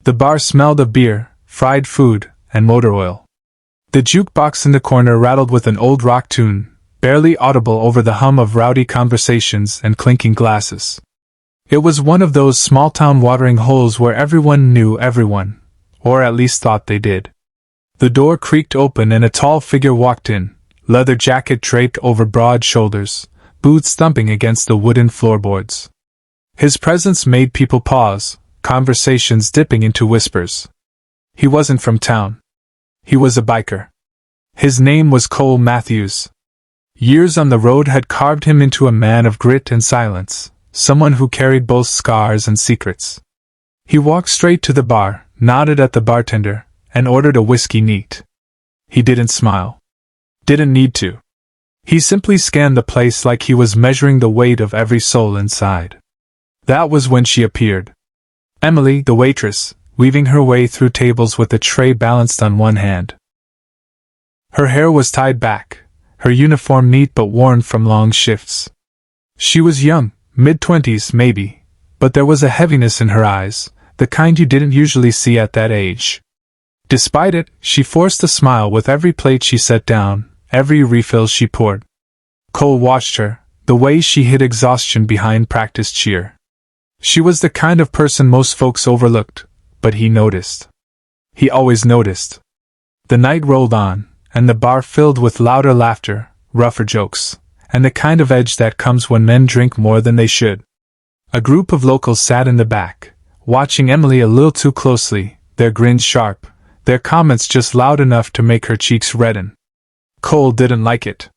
The bar smelled of beer, fried food, and motor oil. The jukebox in the corner rattled with an old rock tune, barely audible over the hum of rowdy conversations and clinking glasses. It was one of those small-town watering holes where everyone knew everyone, or at least thought they did. The door creaked open and a tall figure walked in, leather jacket draped over broad shoulders, boots thumping against the wooden floorboards. His presence made people pause, conversations dipping into whispers. He wasn't from town. He was a biker. His name was Cole Matthews. Years on the road had carved him into a man of grit and silence, someone who carried both scars and secrets. He walked straight to the bar, nodded at the bartender, and ordered a whiskey neat. He didn't smile. Didn't need to. He simply scanned the place like he was measuring the weight of every soul inside. That was when she appeared. Emily, the waitress, weaving her way through tables with a tray balanced on one hand. Her hair was tied back, her uniform neat but worn from long shifts. She was young, mid-20s maybe, but there was a heaviness in her eyes, the kind you didn't usually see at that age. Despite it, she forced a smile with every plate she set down, every refill she poured. Cole watched her, the way she hid exhaustion behind practiced cheer. She was the kind of person most folks overlooked, but he noticed. He always noticed. The night rolled on, and the bar filled with louder laughter, rougher jokes, and the kind of edge that comes when men drink more than they should. A group of locals sat in the back, watching Emily a little too closely, their grins sharp, their comments just loud enough to make her cheeks redden. Cole didn't like it.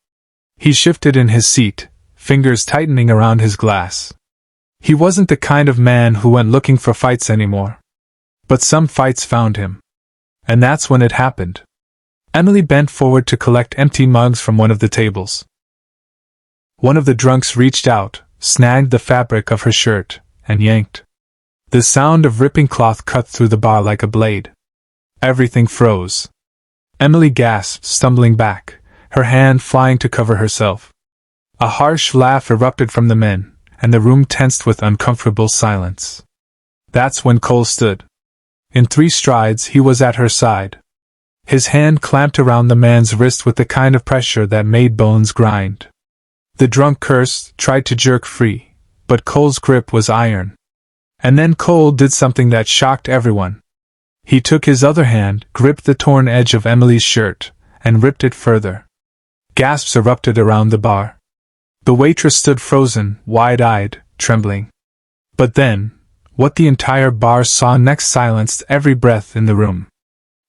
He shifted in his seat, fingers tightening around his glass. He wasn't the kind of man who went looking for fights anymore. But some fights found him. And that's when it happened. Emily bent forward to collect empty mugs from one of the tables. One of the drunks reached out, snagged the fabric of her shirt, and yanked. The sound of ripping cloth cut through the bar like a blade. Everything froze. Emily gasped, stumbling back, her hand flying to cover herself. A harsh laugh erupted from the men, and the room tensed with uncomfortable silence. That's when Cole stood. In 3 strides he was at her side. His hand clamped around the man's wrist with the kind of pressure that made bones grind. The drunk cursed, tried to jerk free, but Cole's grip was iron. And then Cole did something that shocked everyone. He took his other hand, gripped the torn edge of Emily's shirt, and ripped it further. Gasps erupted around the bar. The waitress stood frozen, wide-eyed, trembling. But then, what the entire bar saw next silenced every breath in the room.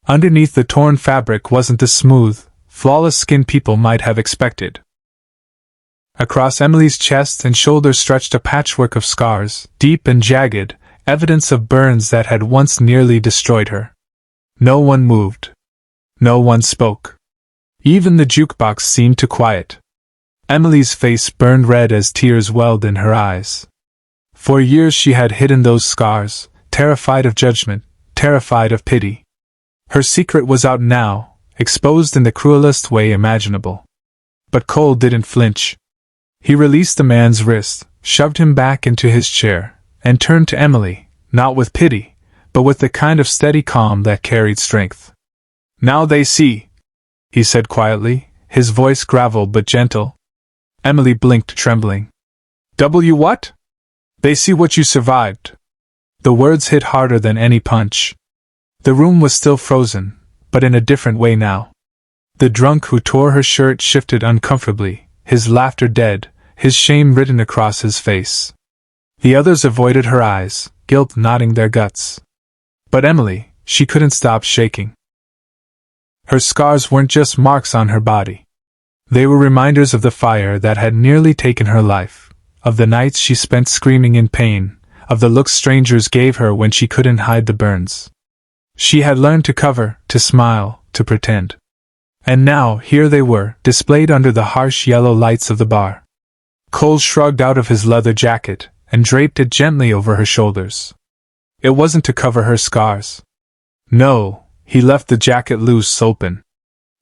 Underneath the torn fabric wasn't the smooth, flawless skin people might have expected. Across Emily's chest and shoulders stretched a patchwork of scars, deep and jagged, evidence of burns that had once nearly destroyed her. No one moved. No one spoke. Even the jukebox seemed to quiet. Emily's face burned red as tears welled in her eyes. For years she had hidden those scars, terrified of judgment, terrified of pity. Her secret was out now, exposed in the cruelest way imaginable. But Cole didn't flinch. He released the man's wrist, shoved him back into his chair, and turned to Emily, not with pity, but with the kind of steady calm that carried strength. "Now they see," he said quietly, his voice gravel but gentle. Emily blinked, trembling. What? They see what you survived." The words hit harder than any punch. The room was still frozen, but in a different way now. The drunk who tore her shirt shifted uncomfortably, his laughter dead, his shame written across his face. The others avoided her eyes, guilt knotting their guts. But Emily, she couldn't stop shaking. Her scars weren't just marks on her body. They were reminders of the fire that had nearly taken her life, of the nights she spent screaming in pain, of the looks strangers gave her when she couldn't hide the burns. She had learned to cover, to smile, to pretend. And now, here they were, displayed under the harsh yellow lights of the bar. Cole shrugged out of his leather jacket, and draped it gently over her shoulders. It wasn't to cover her scars. No, he left the jacket loose, open.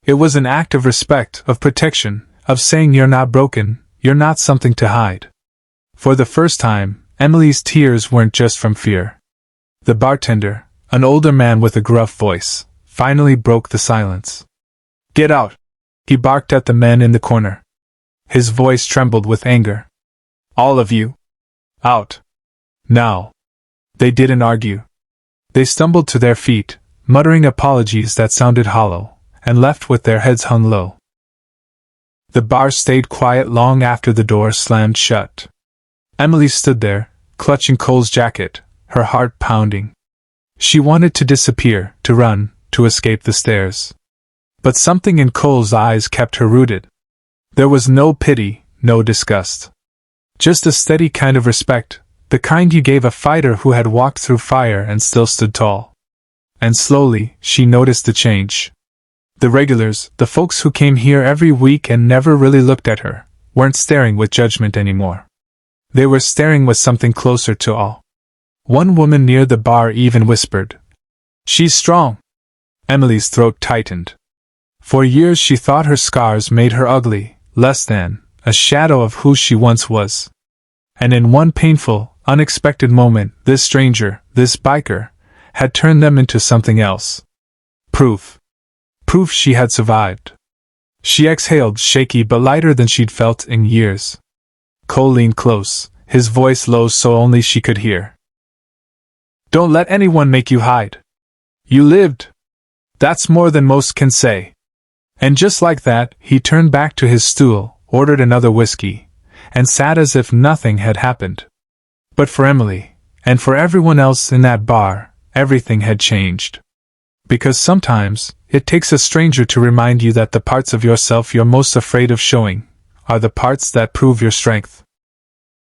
It was an act of respect, of protection, of saying you're not broken, you're not something to hide. For the first time, Emily's tears weren't just from fear. The bartender, An older man with a gruff voice finally broke the silence. "Get out!" he barked at the men in the corner. His voice trembled with anger. "All of you! Out! Now!" They didn't argue. They stumbled to their feet, muttering apologies that sounded hollow, and left with their heads hung low. The bar stayed quiet long after the door slammed shut. Emily stood there, clutching Cole's jacket, her heart pounding. She wanted to disappear, to run, to escape the stairs. But something in Cole's eyes kept her rooted. There was no pity, no disgust. Just a steady kind of respect, the kind you gave a fighter who had walked through fire and still stood tall. And slowly, she noticed the change. The regulars, the folks who came here every week and never really looked at her, weren't staring with judgment anymore. They were staring with something closer to awe. One woman near the bar even whispered, "She's strong." Emily's throat tightened. For years she thought her scars made her ugly, less than, a shadow of who she once was. And in one painful, unexpected moment, this stranger, this biker, had turned them into something else. Proof. Proof she had survived. She exhaled, shaky but lighter than she'd felt in years. Cole leaned close, his voice low so only she could hear. "Don't let anyone make you hide. You lived. That's more than most can say." And just like that, he turned back to his stool, ordered another whiskey, and sat as if nothing had happened. But for Emily, and for everyone else in that bar, everything had changed. Because sometimes, it takes a stranger to remind you that the parts of yourself you're most afraid of showing are the parts that prove your strength.